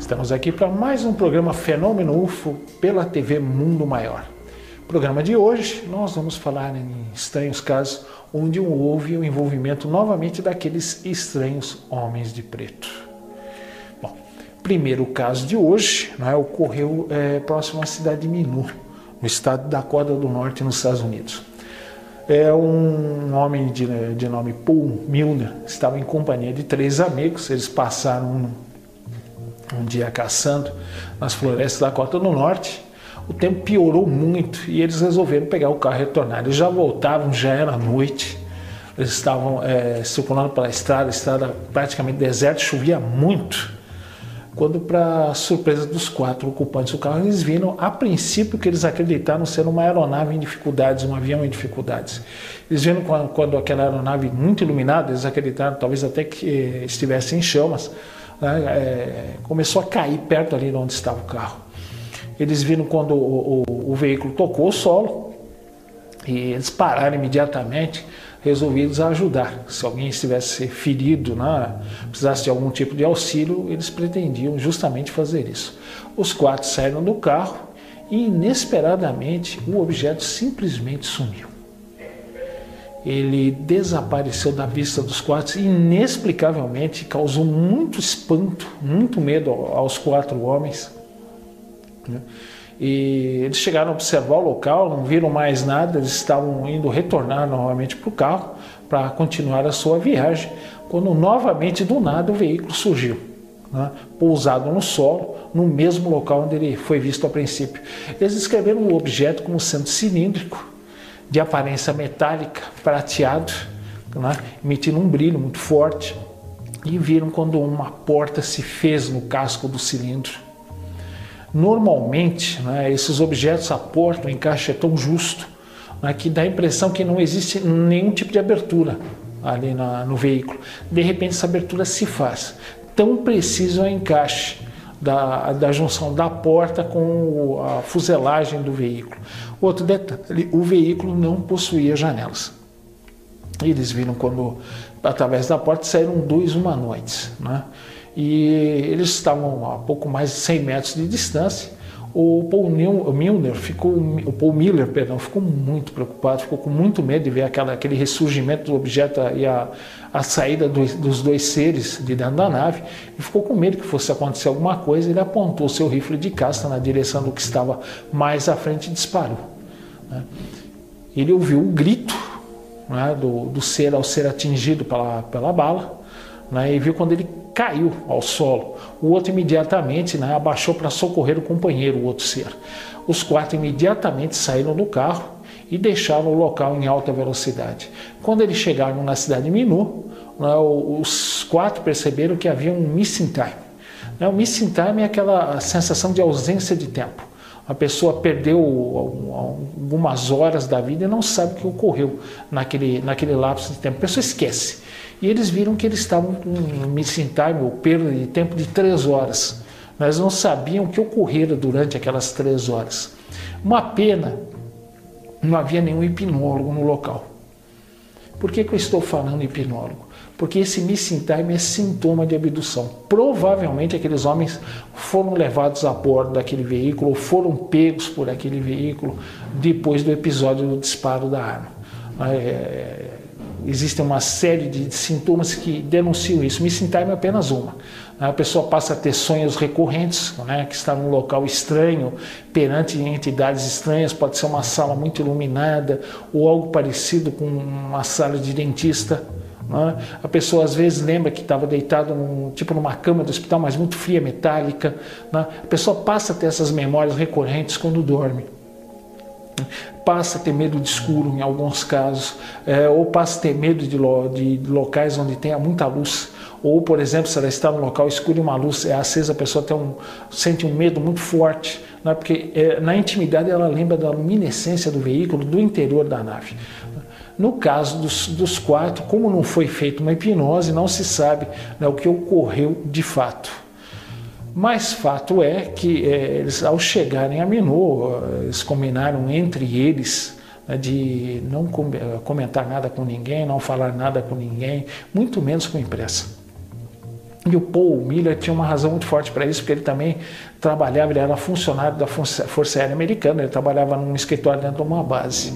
Estamos aqui para mais um programa Fenômeno UFO pela TV Mundo Maior. No programa de hoje nós vamos falar em estranhos casos onde houve o envolvimento novamente daqueles estranhos homens de preto. Bom, primeiro caso de hoje ocorreu próximo à cidade de Minot, no estado da Dakota do Norte, nos Estados Unidos. Um homem de nome Paul Milner estava em companhia de 3 amigos. Eles passaram um dia caçando nas florestas da Dakota do Norte. O tempo piorou muito e eles resolveram pegar o carro e retornar. Eles já voltavam, já era noite. Eles estavam circulando pela estrada, a estrada praticamente deserta, chovia muito. Quando, para surpresa dos 4 ocupantes do carro, eles viram, a princípio, que eles acreditaram ser uma aeronave em dificuldades, um avião em dificuldades. Eles viram quando aquela aeronave muito iluminada, eles acreditaram talvez até que estivesse em chamas, começou a cair perto ali de onde estava o carro. Eles viram quando o veículo tocou o solo e eles pararam imediatamente, resolvidos a ajudar. Se alguém estivesse ferido, precisasse de algum tipo de auxílio, eles pretendiam justamente fazer isso. Os 4 saíram do carro e, inesperadamente, o objeto simplesmente sumiu. Ele desapareceu da vista dos 4 e, inexplicavelmente, causou muito espanto, muito medo aos 4 homens. E eles chegaram a observar o local, não viram mais nada, eles estavam indo retornar novamente para o carro para continuar a sua viagem, quando novamente do nada o veículo surgiu, pousado no solo, no mesmo local onde ele foi visto a princípio. Eles descreveram o objeto como sendo cilíndrico, de aparência metálica, prateado, emitindo um brilho muito forte, e viram quando uma porta se fez no casco do cilindro. Normalmente, esses objetos, a porta, o encaixe é tão justo, que dá a impressão que não existe nenhum tipo de abertura ali no veículo. De repente, essa abertura se faz. Tão preciso é o encaixe da junção da porta com a fuselagem do veículo. Outro detalhe, o veículo não possuía janelas. Eles viram quando, através da porta, saíram 2 humanoides, E eles estavam a pouco mais de 100 metros de distância. O Paul Miller ficou muito preocupado, ficou com muito medo de ver aquele ressurgimento do objeto e a saída dos 2 seres de dentro da nave, e ficou com medo que fosse acontecer alguma coisa. Ele apontou seu rifle de caça na direção do que estava mais à frente e disparou. Ele ouviu o grito do ser ao ser atingido pela bala, e viu quando ele caiu ao solo. O outro imediatamente abaixou para socorrer o companheiro, o outro ser. Os 4 imediatamente saíram do carro e deixaram o local em alta velocidade. Quando eles chegaram na cidade de Minot, os 4 perceberam que havia um missing time. O missing time é aquela sensação de ausência de tempo. A pessoa perdeu algumas horas da vida e não sabe o que ocorreu naquele lapso de tempo. A pessoa esquece. E eles viram que eles estavam com um missing time, ou perda de tempo, de 3 horas. Mas não sabiam o que ocorrera durante aquelas 3 horas. Uma pena, não havia nenhum hipnólogo no local. Por que eu estou falando hipnólogo? Porque esse missing time é sintoma de abdução. Provavelmente aqueles homens foram levados a bordo daquele veículo ou foram pegos por aquele veículo depois do episódio do disparo da arma. Existem uma série de sintomas que denunciam isso. Missing time é apenas uma. A pessoa passa a ter sonhos recorrentes, que está num local estranho, perante entidades estranhas. Pode ser uma sala muito iluminada ou algo parecido com uma sala de dentista. A pessoa às vezes lembra que estava deitado numa cama do hospital, mas muito fria, metálica. A pessoa passa a ter essas memórias recorrentes quando dorme. Passa a ter medo de escuro em alguns casos, ou passa a ter medo de locais onde tenha muita luz, ou, por exemplo, se ela está num local escuro e uma luz é acesa, a pessoa sente um medo muito forte, porque na intimidade ela lembra da luminescência do veículo, do interior da nave. No caso dos 4, como não foi feita uma hipnose, não se sabe o que ocorreu de fato. Mas fato é que eles, ao chegarem a Minot, eles combinaram entre eles de não comentar nada com ninguém, não falar nada com ninguém, muito menos com a imprensa. E o Paul Miller tinha uma razão muito forte para isso, porque ele também trabalhava, ele era funcionário da Força Aérea Americana, ele trabalhava num escritório dentro de uma base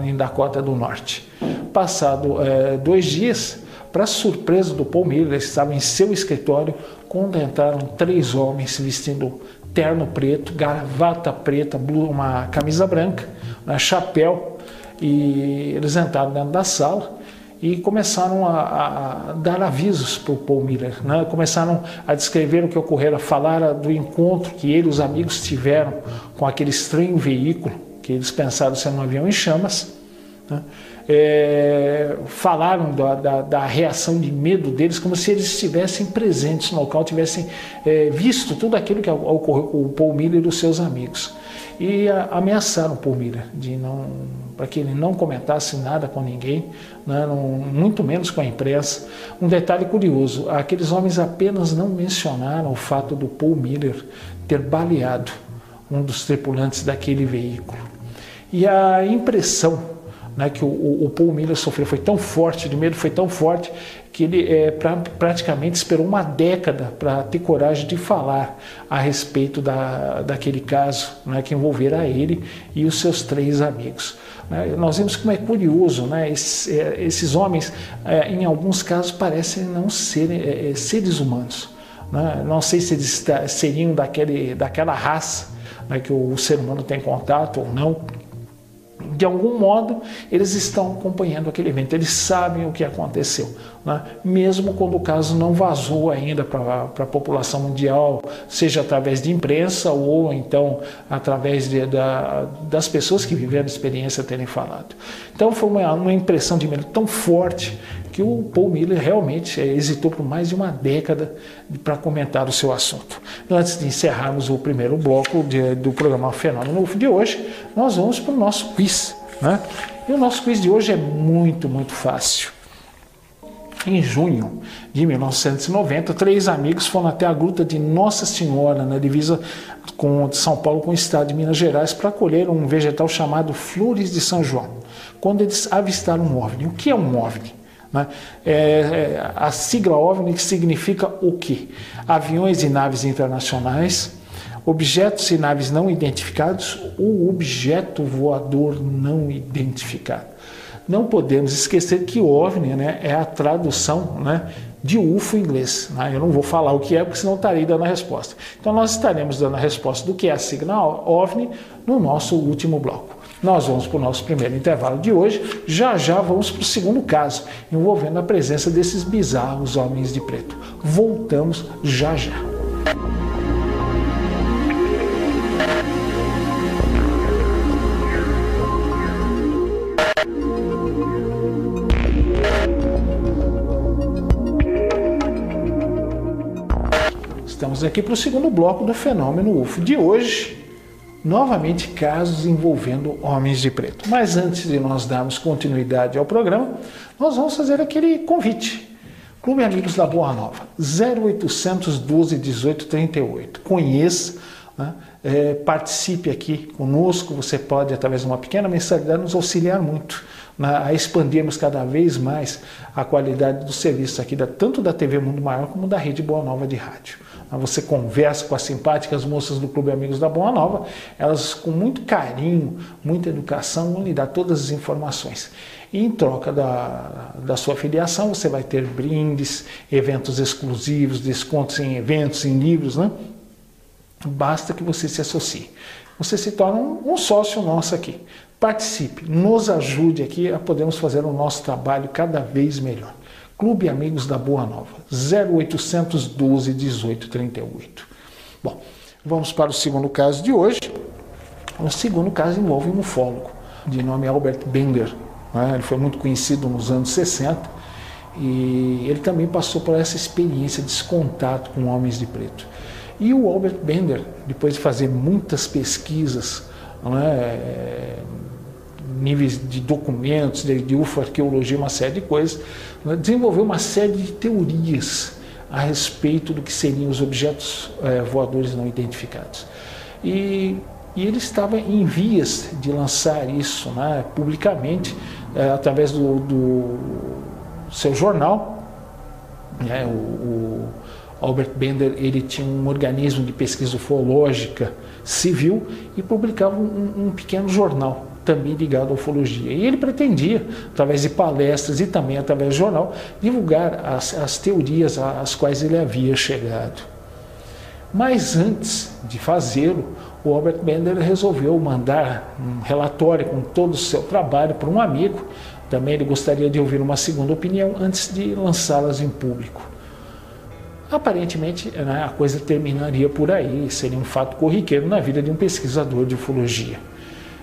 em Dakota do Norte. Passado 2 dias, para surpresa do Paul Miller, ele estava em seu escritório, quando entraram 3 homens vestindo terno preto, gravata preta, uma camisa branca, chapéu, e eles entraram dentro da sala e começaram a dar avisos para o Paul Miller, né? Começaram a descrever o que ocorrera, falar do encontro que ele e os amigos tiveram com aquele estranho veículo, que eles pensaram ser um avião em chamas, né? Falaram da reação de medo deles, como se eles estivessem presentes no local, tivessem visto tudo aquilo que ocorreu com o Paul Miller e os seus amigos. E ameaçaram o Paul Miller para que ele não comentasse nada com ninguém, né, muito menos com a imprensa. Um detalhe curioso, aqueles homens apenas não mencionaram o fato do Paul Miller ter baleado um dos tripulantes daquele veículo. E a impressão, né, que o Paul Miller sofreu foi tão forte, de medo foi tão forte, que ele praticamente esperou uma década para ter coragem de falar a respeito daquele caso, né, que envolvera ele e os seus 3 amigos. Nós vemos como é curioso, né, esses homens, em alguns casos, parecem não serem seres humanos. Né? Não sei se eles seriam daquela raça, né, que o ser humano tem contato ou não. De algum modo, eles estão acompanhando aquele evento, eles sabem o que aconteceu, né? Mesmo quando o caso não vazou ainda para a população mundial, seja através de imprensa ou então através das pessoas que viveram a experiência terem falado. Então foi uma impressão de medo tão forte que o Paul Miller realmente hesitou por mais de uma década para comentar o seu assunto. Antes de encerrarmos o primeiro bloco do programa Fenômeno UFO de hoje, nós vamos para o nosso quiz, né? E o nosso quiz de hoje é muito, muito fácil. Em junho de 1990, 3 amigos foram até a gruta de Nossa Senhora, na divisa de São Paulo com o estado de Minas Gerais, para colher um vegetal chamado Flores de São João, quando eles avistaram um OVNI. O que é um OVNI? A sigla OVNI significa o quê? Aviões e naves internacionais, objetos e naves não identificados ou objeto voador não identificado. Não podemos esquecer que OVNI, né, é a tradução, né, de UFO em inglês. Né? Eu não vou falar o que é, porque senão estarei dando a resposta. Então nós estaremos dando a resposta do que é a sigla OVNI no nosso último bloco. Nós vamos para o nosso primeiro intervalo de hoje, já vamos para o segundo caso, envolvendo a presença desses bizarros homens de preto. Voltamos já. Estamos aqui para o segundo bloco do Fenômeno UFO de hoje. Novamente, casos envolvendo homens de preto. Mas antes de nós darmos continuidade ao programa, nós vamos fazer aquele convite. Clube Amigos da Boa Nova, 0800 12 18 38. Conheça, né? Participe aqui conosco. Você pode, através de uma pequena mensalidade, nos auxiliar muito, né, a expandirmos cada vez mais a qualidade do serviço aqui, tanto da TV Mundo Maior como da Rede Boa Nova de rádio. Você conversa com as simpáticas moças do Clube Amigos da Boa Nova, elas com muito carinho, muita educação vão lhe dar todas as informações. E em troca da sua filiação, você vai ter brindes, eventos exclusivos, descontos em eventos, em livros, né? Basta que você se associe. Você se torna um sócio nosso aqui. Participe, nos ajude aqui a podermos fazer o nosso trabalho cada vez melhor. Clube Amigos da Boa Nova, 0800 12 18 38. Bom, vamos para o segundo caso de hoje. O segundo caso envolve um ufólogo de nome Albert Bender. Né? Ele foi muito conhecido nos anos 60 e ele também passou por essa experiência de contato com homens de preto. E o Albert Bender, depois de fazer muitas pesquisas, né, níveis de documentos, de ufoarqueologia, uma série de coisas, desenvolveu uma série de teorias a respeito do que seriam os objetos voadores não identificados. E ele estava em vias de lançar isso, né, publicamente, através do seu jornal, né? O Albert Bender, ele tinha um organismo de pesquisa ufológica civil e publicava um pequeno jornal também ligado à ufologia. E ele pretendia, através de palestras e também através do jornal, divulgar as teorias às quais ele havia chegado. Mas antes de fazê-lo, o Albert Bender resolveu mandar um relatório com todo o seu trabalho para um amigo. Também ele gostaria de ouvir uma segunda opinião antes de lançá-las em público. Aparentemente, né, a coisa terminaria por aí, seria um fato corriqueiro na vida de um pesquisador de ufologia.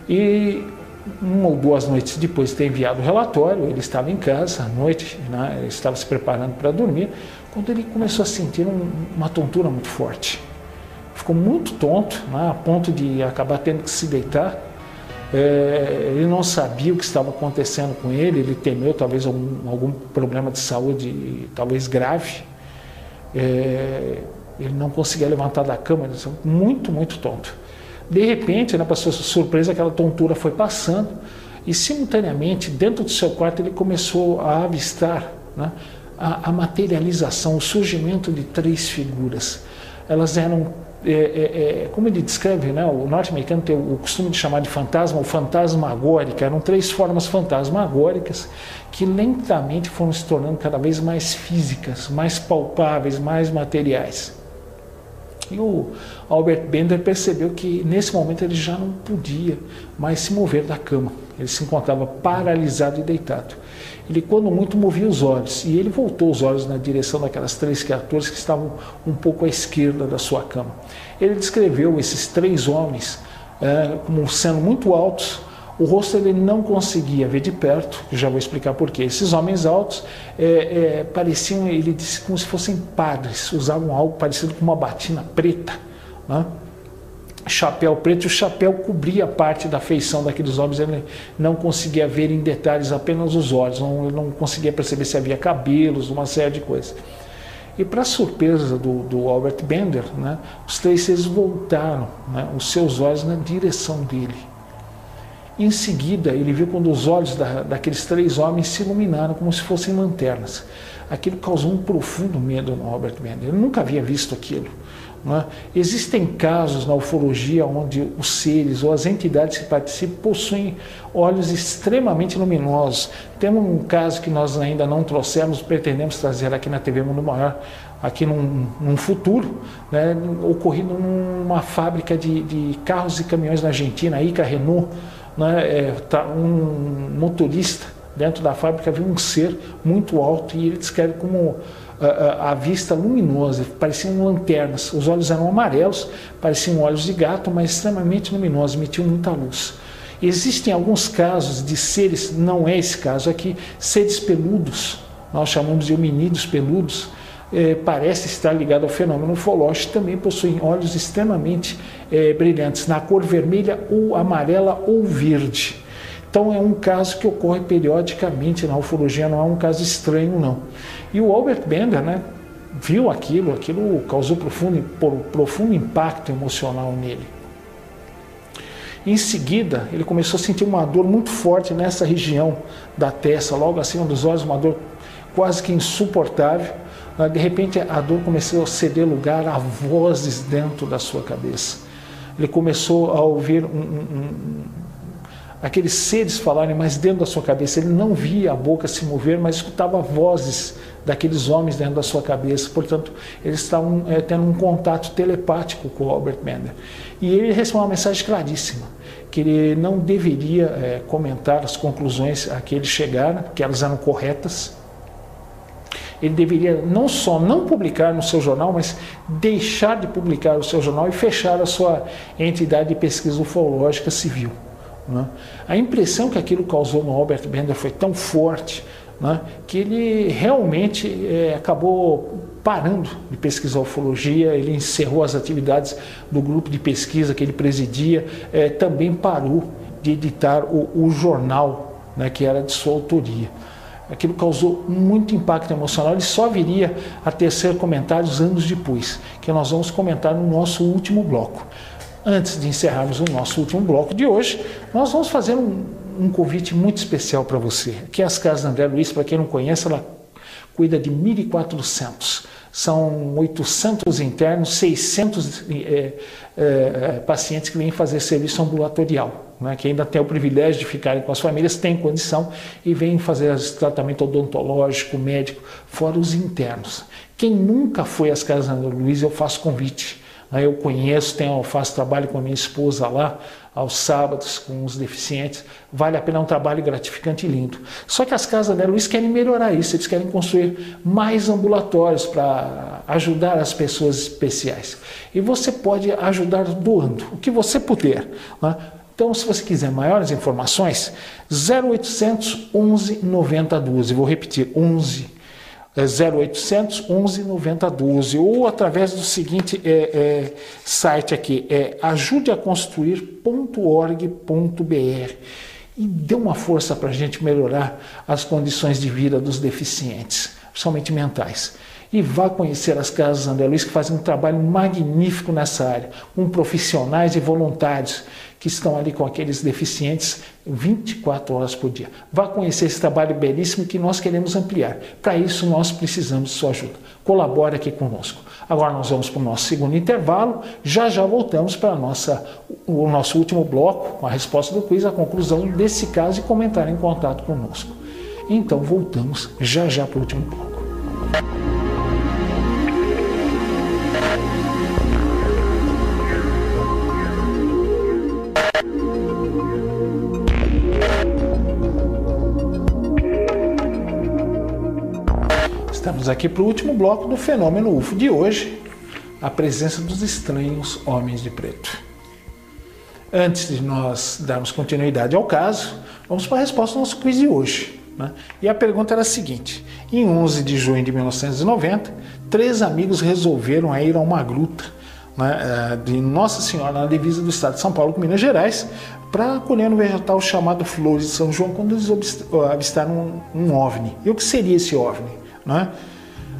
E 1 ou 2 noites depois de ter enviado o relatório, ele estava em casa à noite, né, ele estava se preparando para dormir, quando ele começou a sentir uma tontura muito forte. Ficou muito tonto, né, a ponto de acabar tendo que se deitar. Ele não sabia o que estava acontecendo com ele, ele temeu talvez algum problema de saúde, talvez grave. Ele não conseguia levantar da cama, ele estava muito, muito tonto. De repente, para sua surpresa, aquela tontura foi passando e, simultaneamente, dentro do seu quarto, ele começou a avistar, né, a materialização, o surgimento de 3 figuras. Elas eram, como ele descreve, né, o norte-americano tem o costume de chamar de fantasma ou fantasmagórica, eram 3 formas fantasmagóricas que lentamente foram se tornando cada vez mais físicas, mais palpáveis, mais materiais. E o Albert Bender percebeu que nesse momento ele já não podia mais se mover da cama. Ele se encontrava paralisado e deitado. Ele, quando muito, movia os olhos, e ele voltou os olhos na direção daquelas 3 criaturas que estavam um pouco à esquerda da sua cama. Ele descreveu esses 3 homens como sendo muito altos. O rosto ele não conseguia ver de perto, já vou explicar porquê. Esses homens altos pareciam, ele disse, como se fossem padres, usavam algo parecido com uma batina preta, né? Chapéu preto, e o chapéu cobria parte da feição daqueles homens, ele não conseguia ver em detalhes apenas os olhos, ele não conseguia perceber se havia cabelos, uma série de coisas. E, para surpresa do Albert Bender, né, os 3 seres voltaram, né, os seus olhos na direção dele. Em seguida, ele viu quando os olhos daqueles 3 homens se iluminaram como se fossem lanternas. Aquilo causou um profundo medo no Albert Bender. Ele nunca havia visto aquilo. Não é? Existem casos na ufologia onde os seres ou as entidades que participam possuem olhos extremamente luminosos. Temos um caso que nós ainda não trouxemos, pretendemos trazer aqui na TV Mundo Maior, aqui num futuro, né, ocorrido numa fábrica de carros e caminhões na Argentina, a Ica Renault. Um motorista dentro da fábrica viu um ser muito alto e ele descreve como a vista luminosa, pareciam lanternas, os olhos eram amarelos, pareciam olhos de gato, mas extremamente luminosos, emitiam muita luz. Existem alguns casos de seres, não é esse caso aqui, seres peludos, nós chamamos de hominídeos peludos, parece estar ligado ao fenômeno ufológico, também possuem olhos extremamente brilhantes, na cor vermelha ou amarela ou verde. Então é um caso que ocorre periodicamente na ufologia, não é um caso estranho não. E o Albert Bender, né, viu aquilo causou profundo impacto emocional nele. Em seguida, ele começou a sentir uma dor muito forte nessa região da testa, logo acima dos olhos, uma dor quase que insuportável. De repente, a dor começou a ceder lugar a vozes dentro da sua cabeça. Ele começou a ouvir aqueles seres falarem, mas dentro da sua cabeça. Ele não via a boca se mover, mas escutava vozes daqueles homens dentro da sua cabeça. Portanto, eles estavam tendo um contato telepático com o Albert Bender. E ele recebeu uma mensagem claríssima, que ele não deveria comentar as conclusões a que eles chegaram, que elas eram corretas. Ele deveria não só não publicar no seu jornal, mas deixar de publicar o seu jornal e fechar a sua entidade de pesquisa ufológica civil. Né? A impressão que aquilo causou no Albert Bender foi tão forte, né, que ele realmente acabou parando de pesquisar ufologia. Ele encerrou as atividades do grupo de pesquisa que ele presidia, também parou de editar o jornal, né, que era de sua autoria. Aquilo causou muito impacto emocional. Ele só viria a tecer comentários anos depois, que nós vamos comentar no nosso último bloco. Antes de encerrarmos o nosso último bloco de hoje, nós vamos fazer um convite muito especial para você. Aqui é as Casas André Luiz, para quem não conhece, ela cuida de 1.400. São 800 internos, 600 pacientes que vêm fazer serviço ambulatorial, né, que ainda têm o privilégio de ficarem com as famílias, têm condição e vêm fazer tratamento odontológico, médico, fora os internos. Quem nunca foi às Casas André Luiz, eu faço convite. Eu conheço, faço trabalho com a minha esposa lá, aos sábados, com os deficientes. Vale a pena, é um trabalho gratificante e lindo. Só que as Casas André Luiz querem melhorar isso, eles querem construir mais ambulatórios para ajudar as pessoas especiais. E você pode ajudar doando, o que você puder, né? Então, se você quiser maiores informações, 0800 11 90 12, vou repetir, 0800 11 90 12, ou através do seguinte site aqui, ajudeaconstruir.org.br, e dê uma força para a gente melhorar as condições de vida dos deficientes, principalmente mentais. E vá conhecer as Casas André Luiz, que fazem um trabalho magnífico nessa área, com profissionais e voluntários que estão ali com aqueles deficientes 24 horas por dia. Vá conhecer esse trabalho belíssimo que nós queremos ampliar. Para isso, nós precisamos de sua ajuda. Colabore aqui conosco. Agora nós vamos para o nosso segundo intervalo. Já voltamos para o nosso último bloco, com a resposta do quiz, a conclusão desse caso e comentar em contato conosco. Então, voltamos já para o último bloco. Estamos aqui para o último bloco do fenômeno UFO de hoje, a presença dos estranhos homens de preto. Antes de nós darmos continuidade ao caso, vamos para a resposta do nosso quiz de hoje, né? E a pergunta era a seguinte: em 11 de junho de 1990, 3 amigos resolveram ir a uma gruta, né, de Nossa Senhora, na divisa do estado de São Paulo com Minas Gerais, para colher um vegetal chamado Flores de São João, quando eles avistaram um OVNI. E o que seria esse OVNI? Né?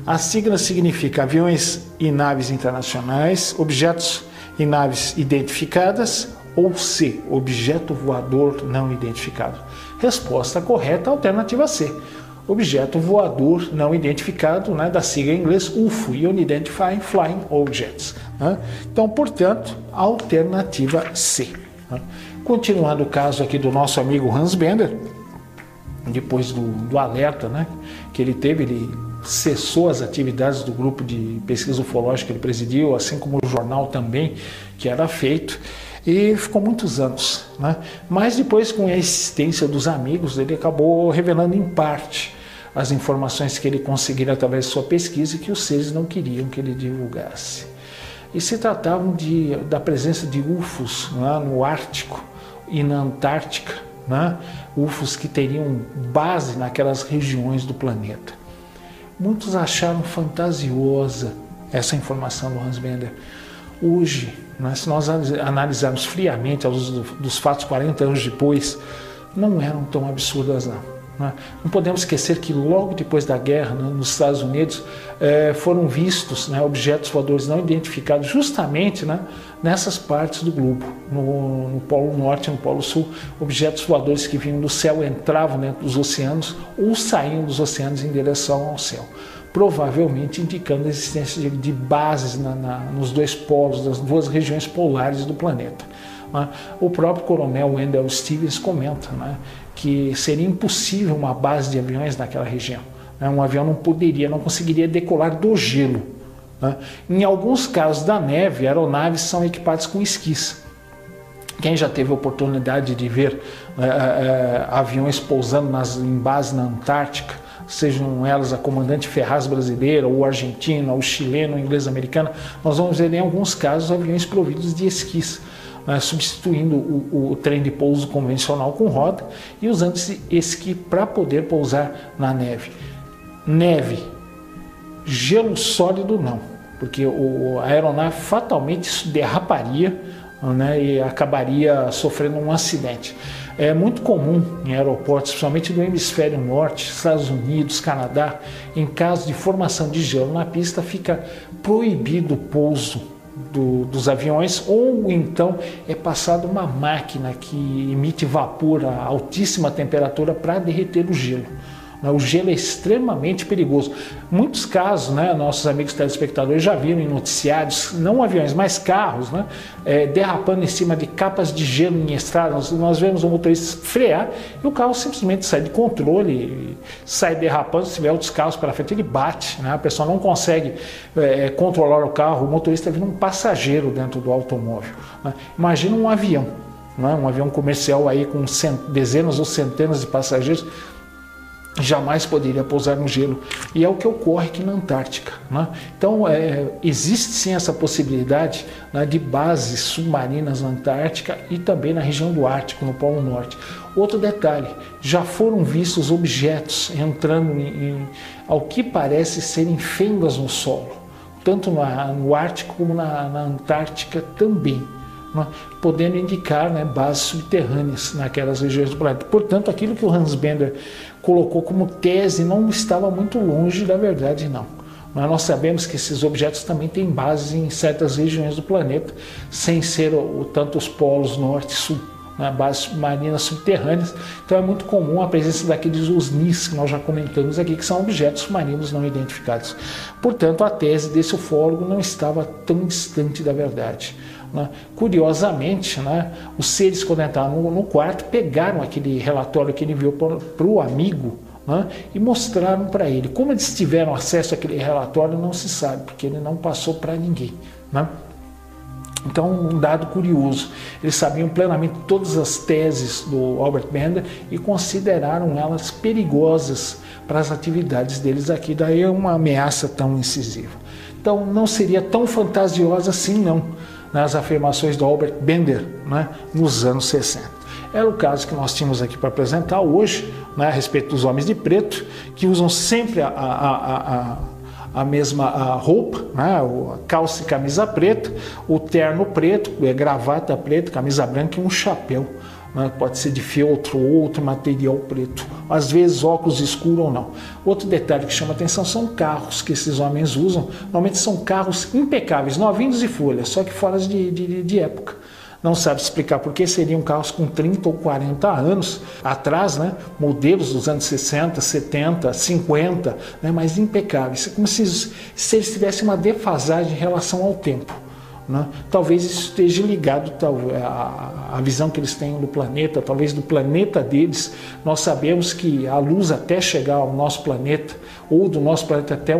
A sigla significa aviões e naves internacionais, objetos e naves identificadas, ou C, objeto voador não identificado. Resposta correta, alternativa C, objeto voador não identificado, né, da sigla em inglês UFO, Unidentified Flying Objects. Né? Então, portanto, alternativa C. Né? Continuando o caso aqui do nosso amigo Hans Bender, depois do alerta, né, que ele teve, ele cessou as atividades do grupo de pesquisa ufológica que ele presidiu, assim como o jornal também que era feito, e ficou muitos anos, né? Mas depois, com a existência dos amigos, ele acabou revelando em parte as informações que ele conseguiu através de sua pesquisa e que os seres não queriam que ele divulgasse. E se tratavam da presença de UFOs, né, no Ártico e na Antártica, né? UFOs que teriam base naquelas regiões do planeta. Muitos acharam fantasiosa essa informação do Hans Bender. Hoje, né, se nós analisarmos friamente dos fatos 40 anos depois, não eram tão absurdas não. Não podemos esquecer que logo depois da guerra, né, nos Estados Unidos, foram vistos, né, objetos voadores não identificados justamente, né, nessas partes do globo, no Polo Norte e no Polo Sul, objetos voadores que vinham do céu, entravam dentro dos oceanos ou saíam dos oceanos em direção ao céu, provavelmente indicando a existência de bases nos dois polos, das duas regiões polares do planeta. O próprio coronel Wendell Stevens comenta, né, que seria impossível uma base de aviões naquela região. Um avião não conseguiria decolar do gelo. Em alguns casos da neve, aeronaves são equipadas com esquis. Quem já teve a oportunidade de ver aviões pousando em base na Antártica, sejam elas a Comandante Ferraz brasileira, ou argentina, ou chilena, ou inglesa-americana, nós vamos ver em alguns casos aviões providos de esquis, substituindo o trem de pouso convencional com roda e usando esse esqui para poder pousar na neve. Neve, gelo sólido não, porque a aeronave fatalmente derraparia, né, e acabaria sofrendo um acidente. É muito comum em aeroportos, principalmente do hemisfério norte, Estados Unidos, Canadá, em caso de formação de gelo na pista, fica proibido o pouso dos aviões, ou então é passada uma máquina que emite vapor a altíssima temperatura para derreter o gelo. O gelo é extremamente perigoso. Muitos casos, né, nossos amigos telespectadores já viram em noticiários, não aviões, mas carros, né, derrapando em cima de capas de gelo em estradas. Nós vemos o motorista frear e o carro simplesmente sai de controle, sai derrapando. Se tiver outros carros pela frente, ele bate, né, a pessoa não consegue controlar o carro, o motorista vira um passageiro dentro do automóvel, né. Imagina um avião, né, um avião comercial aí com dezenas ou centenas de passageiros, jamais poderia pousar no gelo, e é o que ocorre aqui na Antártica, né? Então existe sim essa possibilidade, né, de bases submarinas na Antártica e também na região do Ártico, no Polo Norte. Outro detalhe, já foram vistos objetos entrando ao que parece serem fendas no solo, tanto no Ártico como na Antártica também, né, podendo indicar, né, bases subterrâneas naquelas regiões do planeta. Portanto, aquilo que o Hans Bender colocou como tese não estava muito longe da verdade, não. Mas nós sabemos que esses objetos também têm bases em certas regiões do planeta, sem ser tanto os polos norte e sul, né, bases submarinas subterrâneas. Então é muito comum a presença daqueles OSNIs que nós já comentamos aqui, que são objetos submarinos não identificados. Portanto, a tese desse ufólogo não estava tão distante da verdade, né? Curiosamente, né, os seres, quando entraram no quarto, pegaram aquele relatório que ele enviou para o amigo, né, e mostraram para ele. Como eles tiveram acesso àquele relatório não se sabe, porque ele não passou para ninguém, né? Então, um dado curioso, eles sabiam plenamente todas as teses do Albert Bender e consideraram elas perigosas para as atividades deles aqui, daí é uma ameaça tão incisiva. Então, não seria tão fantasiosa assim, não, nas afirmações do Albert Bender, né, nos anos 60. Era o caso que nós tínhamos aqui para apresentar hoje, né, a respeito dos homens de preto, que usam sempre a mesma roupa, né, a calça e camisa preta, o terno preto, gravata preta, camisa branca e um chapéu, né, pode ser de feltro ou outro material preto, às vezes óculos escuros ou não. Outro detalhe que chama atenção são carros que esses homens usam. Normalmente são carros impecáveis, novinhos de folha, só que fora de época. Não sabe explicar por que seriam carros com 30 ou 40 anos atrás, né? Modelos dos anos 60, 70, 50, né? Mas impecáveis. É como se eles tivessem uma defasagem em relação ao tempo, né? Talvez isso esteja ligado à visão que eles têm do planeta, talvez do planeta deles. Nós sabemos que a luz até chegar ao nosso planeta, ou do nosso planeta até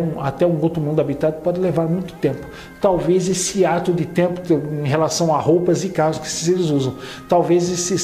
um outro mundo habitado, pode levar muito tempo. Talvez esse ato de tempo em relação a roupas e carros que esses seres usam, talvez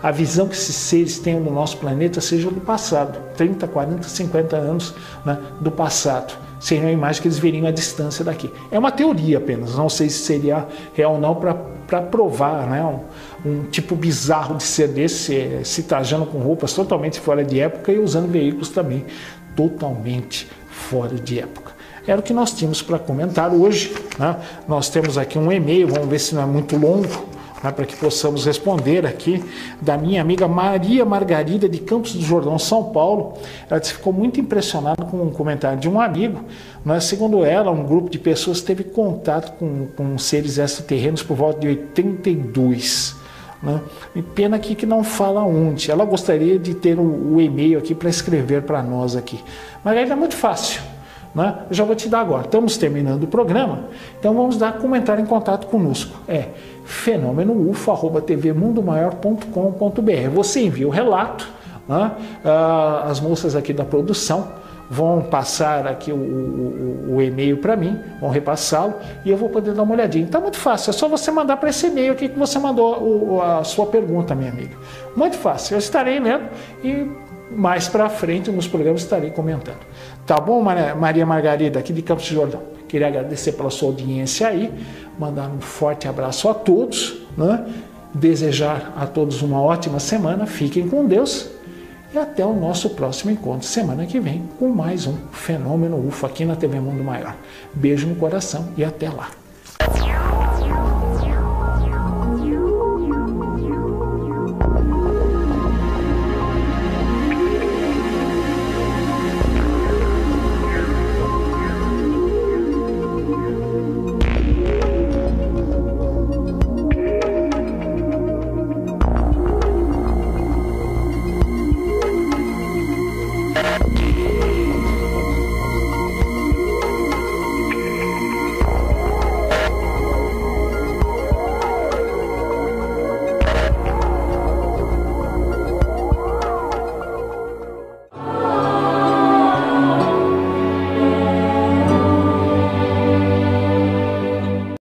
a visão que esses seres têm do nosso planeta seja do passado, 30, 40, 50 anos, né, do passado. Seria uma imagem que eles veriam à distância daqui. É uma teoria apenas, não sei se seria real ou não, para provar, né, um tipo bizarro de ser desse, se trajando com roupas totalmente fora de época e usando veículos também totalmente fora de época. Era o que nós tínhamos para comentar hoje, né? Nós temos aqui um e-mail, vamos ver se não é muito longo, né, para que possamos responder aqui, da minha amiga Maria Margarida de Campos do Jordão, São Paulo. Ela ficou muito impressionada com um comentário de um amigo, né? Segundo ela, um grupo de pessoas teve contato com seres extraterrenos por volta de 82. Né? E pena aqui que não fala onde. Ela gostaria de ter o e-mail aqui para escrever para nós aqui, mas ainda é muito fácil, né? Eu já vou te dar agora. Estamos terminando o programa, então vamos entrar em contato conosco. É fenomenofo@tvmundomaior.com.br. Você envia o relato, né? As moças aqui da produção vão passar aqui o e-mail para mim, vão repassá-lo e eu vou poder dar uma olhadinha. Então é muito fácil, é só você mandar para esse e-mail aqui que você mandou a sua pergunta, minha amiga. Muito fácil, eu estarei lendo e mais para frente nos programas estarei comentando. Tá bom, Maria Margarida, aqui de Campos do Jordão? Queria agradecer pela sua audiência aí, mandar um forte abraço a todos, né? Desejar a todos uma ótima semana, fiquem com Deus. E até o nosso próximo encontro, semana que vem, com mais um Fenômeno UFO aqui na TV Mundo Maior. Beijo no coração e até lá.